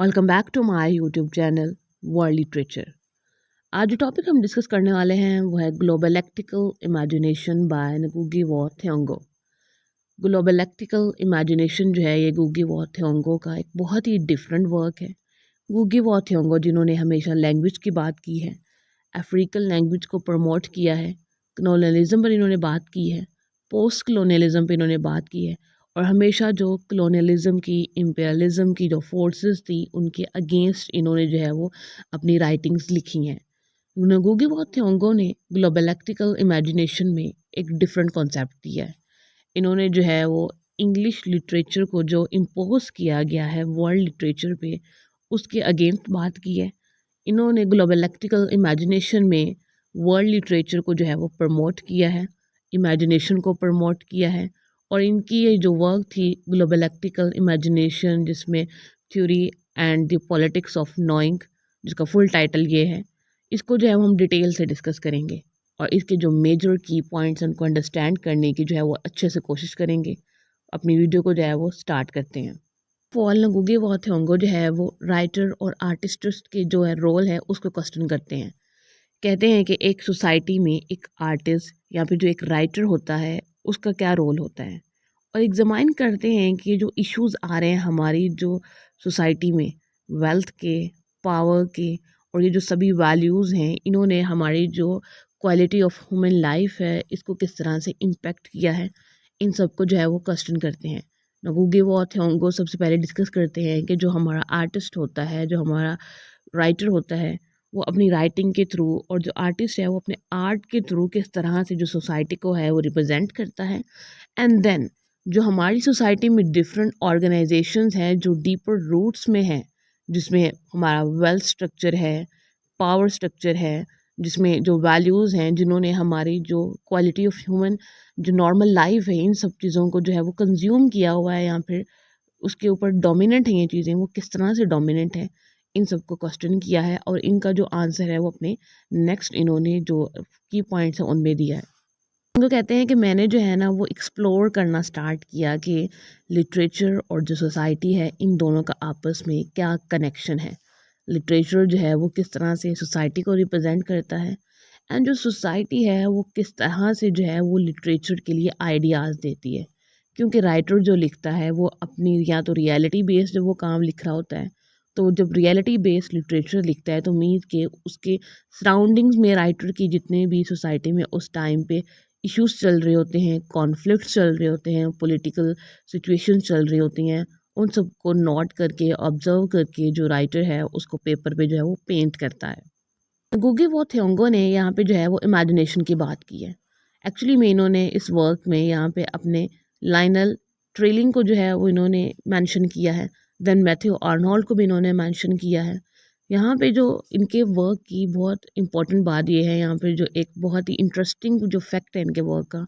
Welcome back to my YouTube channel World Literature. आज जो topic हम डिस्कस करने वाले हैं वो है globalectical imagination by ngugi wa thiong'o। Globalectical imagination जो है ये ngugi wa thiong'o का एक बहुत ही डिफरेंट वर्क है। ngugi wa thiong'o जिन्होंने हमेशा लैंग्वेज की बात की है, अफ्रीकन लैंग्वेज को प्रमोट किया है, कलोनियलिज्म पर इन्होंने बात की है, पोस्ट कलोनियलिज्म पर इन्होंने बात की है और हमेशा जो कलोनियलिज्म की, इम्पेरियलिज्म की जो फोर्सेस थी उनके अगेंस्ट इन्होंने जो है वो अपनी राइटिंग्स लिखी हैं। ngugi wa thiong'o ने ग्लोबलैक्टिकल इमेजिनेशन में एक डिफरेंट कॉन्सेप्ट दिया है। इन्होंने जो है वो इंग्लिश लिटरेचर को जो इम्पोज किया गया है वर्ल्ड लिटरेचर पे, उसके अगेंस्ट बात की है। इन्होंने ग्लोबलैक्टिकल इमेजिनेशन में वर्ल्ड लिटरेचर को जो है वो प्रमोट किया है, इमेजिनेशन को प्रमोट किया है। और इनकी ये जो वर्क थी ग्लोबलैक्टिकल इमेजिनेशन, जिसमें theory and the politics of knowing, जिसका फुल टाइटल ये है, इसको जो है वो हम डिटेल से डिस्कस करेंगे और इसके जो मेजर की पॉइंट्स उनको अंडरस्टैंड करने की जो है वो अच्छे से कोशिश करेंगे। अपनी वीडियो को जो है वो स्टार्ट करते हैं। पॉल ngugi wa thiong'o जो है वो राइटर और आर्टिस्ट के जो है रोल है उसको क्वेश्चन करते हैं। कहते हैं कि एक सोसाइटी में एक आर्टिस्ट या फिर जो एक राइटर होता है उसका क्या रोल होता है, और एग्जामाइन करते हैं कि जो इश्यूज आ रहे हैं हमारी जो सोसाइटी में, वेल्थ के, पावर के, और ये जो सभी वैल्यूज़ हैं, इन्होंने हमारी जो क्वालिटी ऑफ ह्यूमन लाइफ है इसको किस तरह से इम्पेक्ट किया है, इन सब को जो है वो क्वेश्चन करते हैं। ngugi wa thiong'o सबसे पहले डिस्कस करते हैं कि जो हमारा आर्टिस्ट होता है, जो हमारा राइटर होता है, वो अपनी राइटिंग के थ्रू, और जो आर्टिस्ट है वो अपने आर्ट के थ्रू किस तरह से जो सोसाइटी को है वो रिप्रेजेंट करता है। एंड देन जो हमारी सोसाइटी में डिफरेंट ऑर्गेनाइजेशंस हैं जो डीपर रूट्स में हैं, जिसमें हमारा वेल्थ स्ट्रक्चर है, पावर स्ट्रक्चर है, जिसमें जो वैल्यूज़ हैं, जिन्होंने हमारी जो क्वालिटी ऑफ ह्यूमन, जो नॉर्मल लाइफ है, इन सब चीज़ों को जो है वो कंज्यूम किया हुआ है, या फिर उसके ऊपर डोमिनेंट है ये चीज़ें, वो किस तरह से डोमिनेंट है, इन सबको क्वेश्चन किया है और इनका जो आंसर है वो अपने नेक्स्ट इन्होंने जो की पॉइंट्स हैं उनमें दिया है। उनको कहते हैं कि मैंने जो है ना वो एक्सप्लोर करना स्टार्ट किया कि लिटरेचर और जो सोसाइटी है इन दोनों का आपस में क्या कनेक्शन है। लिटरेचर जो है वो किस तरह से सोसाइटी को रिप्रेजेंट करता है, एंड जो सोसाइटी है वो किस तरह से जो है वो लिटरेचर के लिए आइडियाज़ देती है। क्योंकि राइटर जो लिखता है वो अपनी या तो रियलिटी बेस्ड वो काम लिख रहा होता है, तो जब रियलिटी बेस्ड लिटरेचर लिखता है तो मीन्स के उसके सराउंडिंग्स में राइटर की जितने भी सोसाइटी में उस टाइम पे इश्यूज चल रहे होते हैं, कॉन्फ्लिक्ट्स चल रहे होते हैं, पॉलिटिकल सिचुएशन चल रही होती हैं, उन सबको नोट करके, ऑब्जर्व करके जो राइटर है उसको पेपर पे जो है वो पेंट करता है। ngugi wa thiong'o ने यहाँ पे जो है वो इमेजिनेशन की बात की है। एक्चुअली में इन्होंने इस वर्क में यहाँ पे अपने लाइनल ट्रेलिंग को जो है वो इन्होंने मेंशन किया है। देन मैथ्यू आर्नोल्ड को भी इन्होंने मेंशन किया है। यहाँ पे जो इनके वर्क की बहुत इंपॉर्टेंट बात ये है, यहाँ पे जो एक बहुत ही इंटरेस्टिंग जो फैक्ट है इनके वर्क का,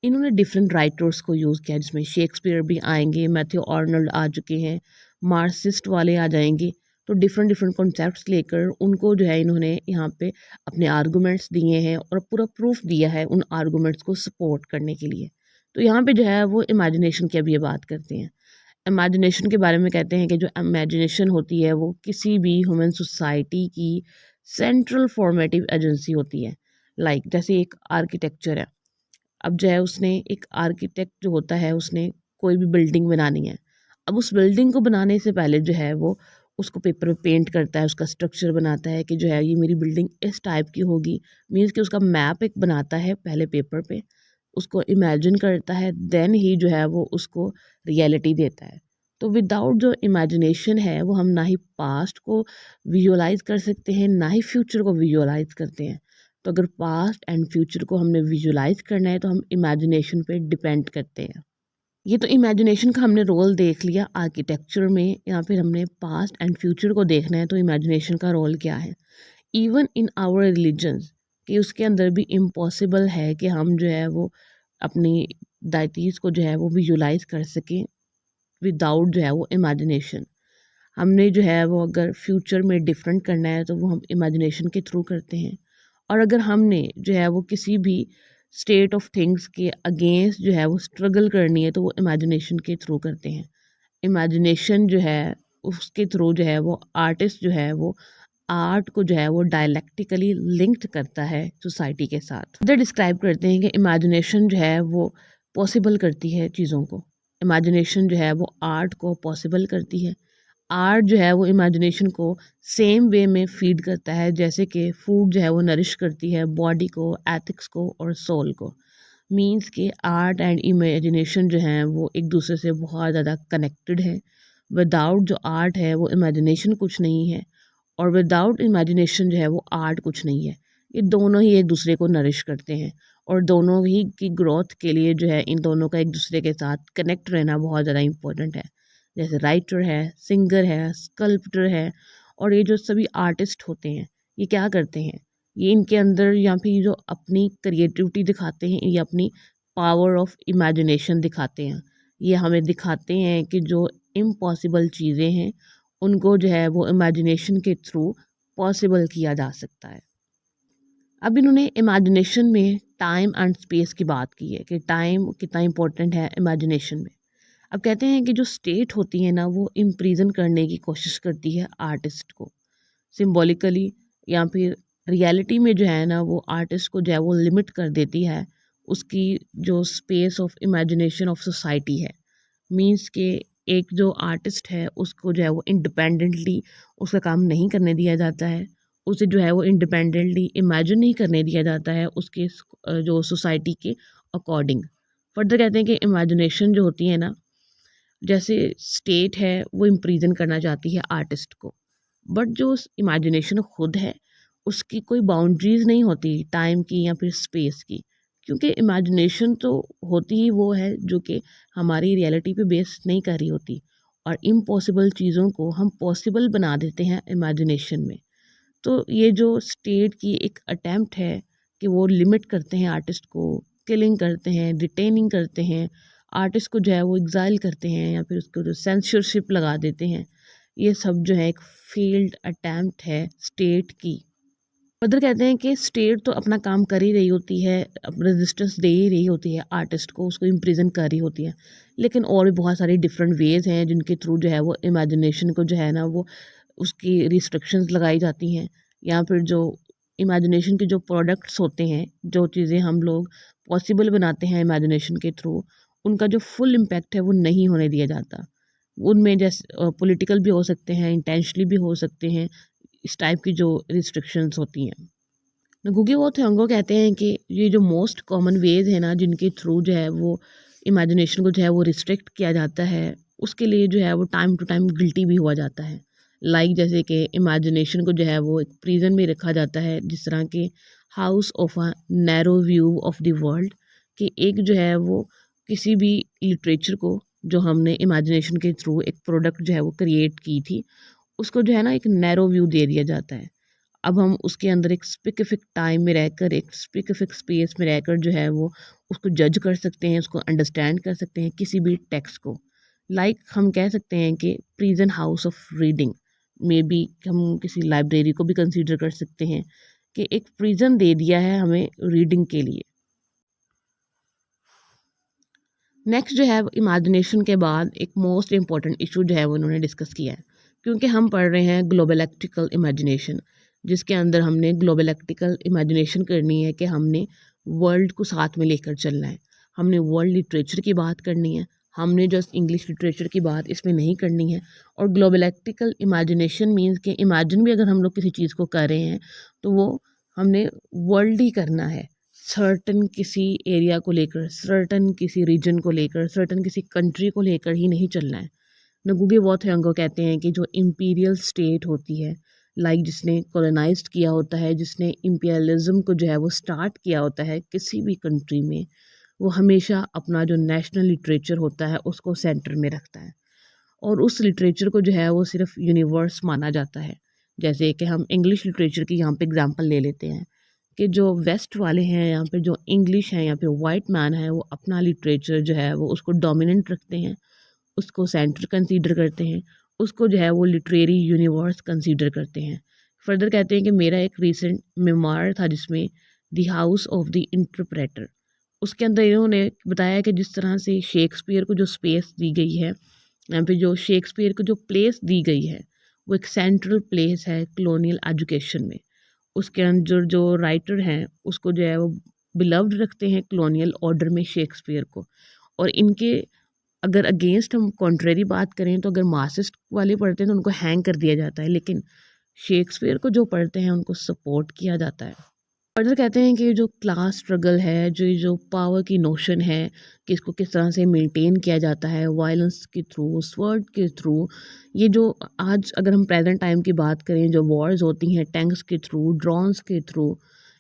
इन्होंने डिफरेंट राइटर्स को यूज़ किया, जिसमें शेक्सपियर भी आएंगे, मैथ्यू आर्नल्ड आ चुके हैं, मार्क्सिस्ट वाले आ जाएंगे। तो डिफरेंट डिफरेंट कॉन्सेप्ट्स लेकर उनको जो है इन्होंने यहाँ पे अपने आर्गूमेंट्स दिए हैं और पूरा प्रूफ दिया है उन आर्गूमेंट्स को सपोर्ट करने के लिए। तो यहाँ पे जो है वो इमेजिनेशन की अब ये बात करते हैं। इमेजिनेशन के बारे में कहते हैं कि जो इमेजिनेशन होती है वो किसी भी ह्यूमन सोसाइटी की सेंट्रल फॉर्मेटिव एजेंसी होती है। जैसे एक आर्किटेक्चर है, अब जो है उसने एक आर्किटेक्ट जो होता है उसने कोई भी बिल्डिंग बनानी है। अब उस बिल्डिंग को बनाने से पहले जो है वो उसको पेपर पे पेंट करता है, उसका स्ट्रक्चर बनाता है कि जो है ये मेरी बिल्डिंग इस टाइप की होगी। मीन्स कि उसका मैप एक बनाता है पहले पेपर पे, उसको इमेजिन करता है, देन ही जो है वो उसको रियलिटी देता है। तो विदाउट जो इमेजिनेशन है वो हम ना ही पास्ट को विजुअलाइज कर सकते हैं, ना ही फ्यूचर को विजुअलाइज करते हैं। तो अगर पास्ट एंड फ्यूचर को हमने विजुअलाइज करना है तो हम इमेजिनेशन पे डिपेंड करते हैं। ये तो इमेजिनेशन का हमने रोल देख लिया आर्किटेक्चर में, या फिर हमने पास्ट एंड फ्यूचर को देखना है तो इमेजिनेशन का रोल क्या है। इवन इन आवर रिलीजन्स, कि उसके अंदर भी इम्पॉसिबल है कि हम जो है वो अपनी डाइटीज़ को जो है वो विजुलाइज कर सकें विदाउट जो है वो इमेजिनेशन। हमने जो है वो अगर फ्यूचर में डिफरेंट करना है तो वो हम इमेजिनेशन के थ्रू करते हैं, और अगर हमने जो है वो किसी भी स्टेट ऑफ थिंग्स के अगेंस्ट जो है वो स्ट्रगल करनी है तो वो इमेजिनेशन के थ्रू करते हैं। इमेजिनेशन जो है उसके थ्रू जो है वो आर्टिस्ट जो है वो आर्ट को जो है वो डायलेक्टिकली लिंक्ड करता है सोसाइटी के साथ। इधर डिस्क्राइब करते हैं कि इमेजिनेशन जो है वो पॉसिबल करती है चीज़ों को। इमेजिनेशन जो है वो आर्ट को पॉसिबल करती है। आर्ट जो है वो इमेजिनेशन को सेम वे में फीड करता है जैसे कि फूड जो है वो नरिश करती है बॉडी को, एथिक्स को और सोल को। मीन्स के आर्ट एंड इमेजिनेशन जो हैं वो एक दूसरे से बहुत ज़्यादा कनेक्टेड है। विदाउट जो आर्ट है वो इमेजिनेशन कुछ नहीं है, और विदाउट इमेजिनेशन जो है वो आर्ट कुछ नहीं है। ये दोनों ही एक दूसरे को नरिश करते हैं, और दोनों ही की ग्रोथ के लिए जो है इन दोनों का एक दूसरे के साथ कनेक्ट रहना बहुत ज़्यादा इम्पोर्टेंट है। जैसे राइटर है, सिंगर है, स्कल्प्टर है, और ये जो सभी आर्टिस्ट होते हैं ये क्या करते हैं, ये इनके अंदर या फिर जो अपनी क्रिएटिविटी दिखाते हैं, ये अपनी पावर ऑफ इमेजिनेशन दिखाते हैं। ये हमें दिखाते हैं कि जो इम्पॉसिबल चीज़ें हैं उनको जो है वो इमेजिनेशन के थ्रू पॉसिबल किया जा सकता है। अब इन्होंने इमेजिनेशन में टाइम एंड स्पेस की बात की है कि टाइम कितना इम्पोर्टेंट है इमेजिनेशन में। अब कहते हैं कि जो स्टेट होती है ना वो इम्प्रीजन करने की कोशिश करती है आर्टिस्ट को सिम्बॉलिकली, या फिर रियलिटी में जो है ना वो आर्टिस्ट को जो है वो लिमिट कर देती है उसकी जो space of imagination of society है। मीन्स के एक जो आर्टिस्ट है उसको जो है वो इंडिपेंडेंटली उसका काम नहीं करने दिया जाता है, उसे जो है वो इंडिपेंडेंटली इमेजिन नहीं करने दिया जाता है उसके जो सोसाइटी के अकॉर्डिंग। फर्दर कहते हैं कि इमेजिनेशन जो होती है ना, जैसे स्टेट है वो इम्प्रीजन करना चाहती है आर्टिस्ट को, बट जो इमेजिनेशन खुद है उसकी कोई बाउंड्रीज नहीं होती टाइम की या फिर स्पेस की, क्योंकि इमेजिनेशन तो होती ही वो है जो कि हमारी रियलिटी पे बेस नहीं कर रही होती, और इम्पॉसिबल चीज़ों को हम पॉसिबल बना देते हैं इमेजिनेशन में। तो ये जो स्टेट की एक अटेम्प्ट है कि वो लिमिट करते हैं आर्टिस्ट को, किलिंग करते हैं, डिटेनिंग करते हैं, आर्टिस्ट को जो है वो एग्जाइल करते हैं या फिर उसको जो सेंसरशिप लगा देते हैं, ये सब जो है एक फील्ड अटेम्प्ट है स्टेट की। फर्दर कहते हैं कि स्टेट तो अपना काम कर ही रही होती है, रेजिस्टेंस दे ही रही होती है आर्टिस्ट को, उसको इम्प्रिजन कर रही होती है, लेकिन और भी बहुत सारे डिफरेंट वेज हैं जिनके थ्रू जो है वो इमेजिनेशन को जो है ना वो उसकी रिस्ट्रिक्शंस लगाई जाती हैं, या फिर जो इमेजिनेशन के जो प्रोडक्ट्स होते हैं, जो चीज़ें हम लोग पॉसिबल बनाते हैं इमेजिनेशन के थ्रू, उनका जो फुल इम्पैक्ट है वो नहीं होने दिया जाता। उनमें जैसे पॉलिटिकल भी हो सकते हैं, इंटेंशनली भी हो सकते हैं, इस टाइप की जो रिस्ट्रिक्शंस होती हैं। गुगी वो थेंगो कहते हैं कि ये जो मोस्ट कॉमन वेज है ना जिनके थ्रू जो है वो इमेजिनेशन को जो है वो रिस्ट्रिक्ट किया जाता है, उसके लिए जो है वो टाइम टू टाइम गिल्टी भी हुआ जाता है। जैसे कि इमेजिनेशन को जो है वो एक प्रिजन में रखा जाता है, जिस तरह के house of a narrow view of the world, कि एक जो है वो किसी भी लिटरेचर को जो हमने इमेजिनेशन के थ्रू एक प्रोडक्ट जो है वो क्रिएट की थी, उसको जो है ना एक नैरो व्यू दे दिया जाता है। अब हम उसके अंदर एक स्पेसिफिक टाइम में रहकर, एक स्पेसिफिक स्पेस में रहकर जो है वो उसको जज कर सकते हैं, उसको अंडरस्टैंड कर सकते हैं किसी भी टेक्स्ट को। हम कह सकते हैं कि प्रिजन हाउस ऑफ रीडिंग में भी हम किसी लाइब्रेरी को भी कंसीडर कर सकते हैं कि एक प्रिजन दे दिया है हमें रीडिंग के लिए। नेक्स्ट जो है इमेजिनेशन के बाद एक मोस्ट इम्पॉर्टेंट इशू जो है वो उन्होंने डिस्कस किया है, क्योंकि हम पढ़ रहे हैं ग्लोबलैक्टिकल इमेजिनेशन, जिसके अंदर हमने ग्लोबलैक्टिकल इमेजिनेशन करनी है कि हमने वर्ल्ड को साथ में लेकर चलना है, हमने वर्ल्ड लिटरेचर की बात करनी है, हमने जस्ट इंग्लिश लिटरेचर की बात इसमें नहीं करनी है। और ग्लोबलैक्टिकल इमेजिनेशन मीन्स कि इमेजिन भी अगर हम लोग किसी चीज़ को कर रहे हैं तो वो हमने वर्ल्ड ही करना है, सर्टन किसी एरिया को लेकर, सर्टन किसी रीजन को लेकर, सर्टन किसी कंट्री को लेकर ही नहीं चलना है। नगुगे वॉथयांगो कहते हैं कि जो इम्पीरियल स्टेट होती है, जिसने कॉलोनाइज्ड किया होता है, जिसने इम्पीरियलिज्म को जो है वो स्टार्ट किया होता है किसी भी कंट्री में, वो हमेशा अपना जो नेशनल लिटरेचर होता है उसको सेंटर में रखता है, और उस लिटरेचर को जो है वो सिर्फ यूनिवर्स माना जाता है। जैसे कि हम इंग्लिश लिटरेचर की यहाँ पे एग्जांपल ले लेते हैं कि जो वेस्ट वाले हैं, यहाँ पे जो इंग्लिश हैं, यहाँ पे वाइट मैन है, वो अपना लिटरेचर जो है वो उसको डोमिनेंट रखते हैं, उसको सेंटर कंसीडर करते हैं, उसको जो है वो लिटरेरी यूनिवर्स कंसीडर करते हैं। फर्दर कहते हैं कि मेरा एक रीसेंट मेमोयर था जिसमें the house of the interpreter, उसके अंदर इन्होंने बताया कि जिस तरह से शेक्सपियर को जो स्पेस दी गई है यहाँ पे जो शेक्सपियर को जो प्लेस दी गई है वो एक सेंट्रल प्लेस है कॉलोनियल एजुकेशन में। उसके अंदर जो राइटर हैं उसको जो है वो बिलव्ड रखते हैं कॉलोनियल ऑर्डर में शेक्सपियर को। और इनके अगर अगेंस्ट हम कॉन्ट्रेरी बात करें तो अगर मार्क्सिस्ट वाले पढ़ते हैं तो उनको हैंग कर दिया जाता है, लेकिन शेक्सपियर को जो पढ़ते हैं उनको सपोर्ट किया जाता है। फर्दर कहते हैं कि जो क्लास स्ट्रगल है, जो पावर की नोशन है कि इसको किस तरह से मेंटेन किया जाता है वायलेंस के थ्रू, स्वर्ड के थ्रू। ये जो आज अगर हम प्रेजेंट टाइम की बात करें, जो वॉर्स होती हैं टैंक्स के थ्रू, ड्रोन्स के थ्रू,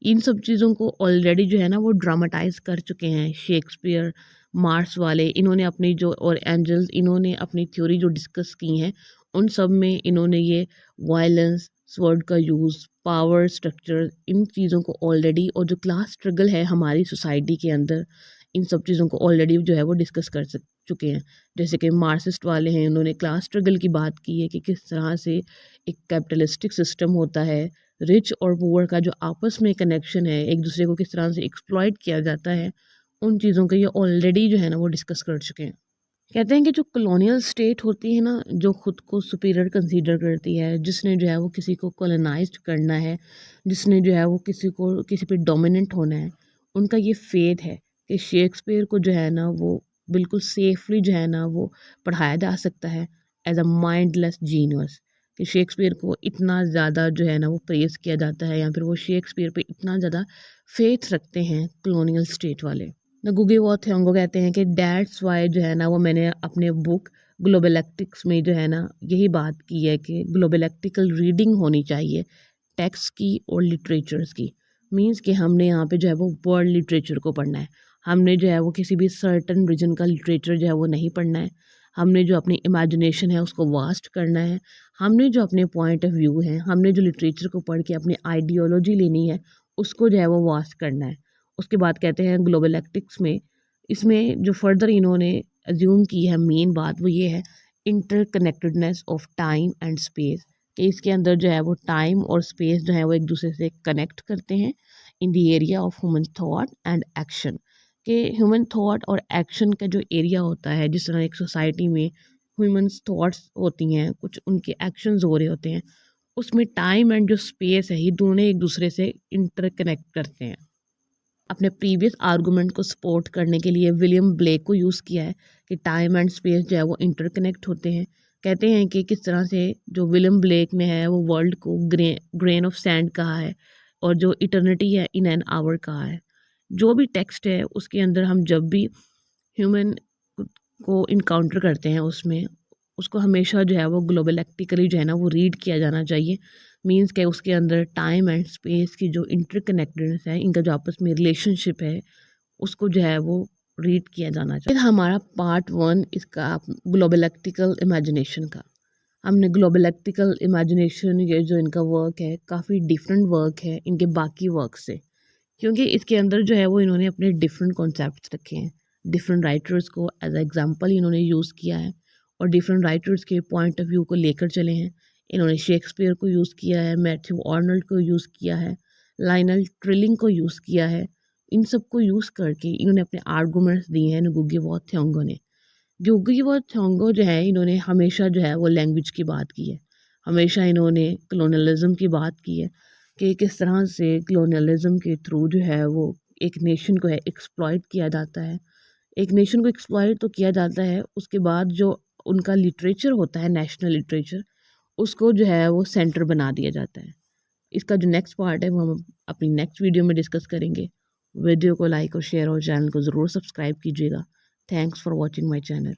इन सब चीज़ों को ऑलरेडी जो है ना वो ड्रामाटाइज कर चुके हैं शेक्सपियर, मार्स वाले। इन्होंने अपनी जो और एंजल्स, इन्होंने अपनी थ्योरी जो डिस्कस की हैं उन सब में इन्होंने ये वायलेंस, स्वर्ड का यूज़, पावर स्ट्रक्चर, इन चीज़ों को ऑलरेडी, और जो क्लास स्ट्रगल है हमारी सोसाइटी के अंदर, इन सब चीज़ों को ऑलरेडी जो है वो डिस्कस कर चुके हैं। जैसे कि मार्क्सिस्ट वाले हैं, उन्होंने क्लास स्ट्रगल की बात की है कि किस तरह से एक कैपिटलिस्टिक सिस्टम होता है, रिच और पुअर का जो आपस में कनेक्शन है, एक दूसरे को किस तरह से एक्सप्लॉइट किया जाता है, उन चीज़ों को ये ऑलरेडी जो है ना वो डिस्कस कर चुके हैं। कहते हैं कि जो कॉलोनियल स्टेट होती है ना, जो खुद को सुपीरियर कंसीडर करती है, जिसने जो है वो किसी को कॉलोनाइज्ड करना है, जिसने जो है वो किसी को किसी पे डोमिनेंट होना है, उनका ये फेथ है कि शेक्सपियर को जो है ना वो बिल्कुल सेफली जो है ना वो पढ़ाया जा सकता है एज अ माइंडलेस जीनियस। कि शेक्सपियर को इतना ज़्यादा जो है ना वो प्रेज़ किया जाता है, या फिर वो शेक्सपियर पे इतना ज़्यादा फेथ रखते हैं कॉलोनियल स्टेट वाले। नगुगी वो थ्योंगो कहते हैं कि डैट्स वाई जो है ना वो मैंने अपने बुक ग्लोबलैक्टिक्स में जो है ना यही बात की है कि ग्लोबलैक्टिकल रीडिंग होनी चाहिए टेक्स्ट की और लिटरेचर्स की। मींस कि हमने यहाँ पे जो है वो वर्ल्ड लिटरेचर को पढ़ना है। हमने जो है वो किसी भी सर्टन रीजन का लिटरेचर जो है वो नहीं पढ़ना है। हमने जो अपनी इमेजिनेशन है उसको वास्ट करना है। हमने जो अपने पॉइंट ऑफ व्यू है, हमने जो लिटरेचर को पढ़ के अपनी आइडियोलॉजी लेनी है, उसको जो है वो वास्ट करना है। उसके बाद कहते हैं ग्लोबलैक्टिक्स में, इसमें जो फर्दर इन्होंने अज्यूम की है मेन बात वो ये है interconnectedness of time and space. कि इसके अंदर जो है वो टाइम और स्पेस जो है वो एक दूसरे से कनेक्ट करते हैं in the area of human thought and action. कि ह्यूमन थॉट और एक्शन का जो एरिया होता है, जिस तरह एक सोसाइटी में ह्यूमन थॉट्स होती हैं, कुछ उनके एक्शंस हो रहे होते हैं, उसमें टाइम एंड जो स्पेस है ये दोनों एक दूसरे से इंटरकनेक्ट करते हैं। अपने प्रीवियस आर्गूमेंट को सपोर्ट करने के लिए विलियम ब्लेक को यूज़ किया है कि टाइम एंड स्पेस जो है वो इंटरकनेक्ट होते हैं। कहते हैं कि किस तरह से जो विलियम ब्लेक ने है वो वर्ल्ड को ग्रेन ऑफ सैंड कहा है, और जो इटर्निटी है इन एन आवर कहा है। जो भी टेक्स्ट है उसके अंदर हम जब भी ह्यूमन को इनकाउंटर करते हैं उसमें उसको हमेशा जो है वो ग्लोबलैक्टिकली जो है ना वो रीड किया जाना चाहिए। मींस के उसके अंदर टाइम एंड स्पेस की जो इंटरकनेक्टेडनेस है, इनका जो आपस में रिलेशनशिप है, उसको जो है वो रीड किया जाना चाहिए। फिर हमारा पार्ट 1 इसका ग्लोबलैक्टिकल इमेजिनेशन का। हमने ग्लोबलैक्टिकल इमेजिनेशन, ये जो इनका वर्क है काफ़ी डिफरेंट वर्क है इनके बाकी वर्क से, क्योंकि इसके अंदर जो है वो इन्होंने अपने डिफरेंट कॉन्सेप्ट्स रखे हैं। डिफरेंट राइटर्स को एज एग्जांपल इन्होंने यूज़ किया है, और डिफरेंट राइटर्स के पॉइंट ऑफ व्यू को लेकर चले हैं। इन्होंने शेक्सपियर को यूज़ किया है, मैथ्यू आर्नल्ड को यूज़ किया है, लाइनल ट्रिलिंग को यूज़ किया है। इन सब को यूज़ करके इन्होंने अपने आर्गूमेंट्स दिए हैं नुगुगी वा थ्योंगो ने। नुगुगी वा थ्योंगो जो है इन्होंने हमेशा जो है वो लैंग्वेज की बात की है। हमेशा इन्होंने कलोनलिज्म की बात की है कि किस तरह से कलोनियलिज्म के थ्रू जो है वो एक नेशन को है एक्सप्लॉइट किया जाता है। एक नेशन को एक्सप्लॉइट तो किया जाता है, उसके बाद जो उनका लिटरेचर होता है, नेशनल लिटरेचर, उसको जो है वो सेंटर बना दिया जाता है। इसका जो नेक्स्ट पार्ट है वो हम अपनी नेक्स्ट वीडियो में डिस्कस करेंगे। वीडियो को लाइक और शेयर और चैनल को ज़रूर सब्सक्राइब कीजिएगा। Thanks for watching my channel.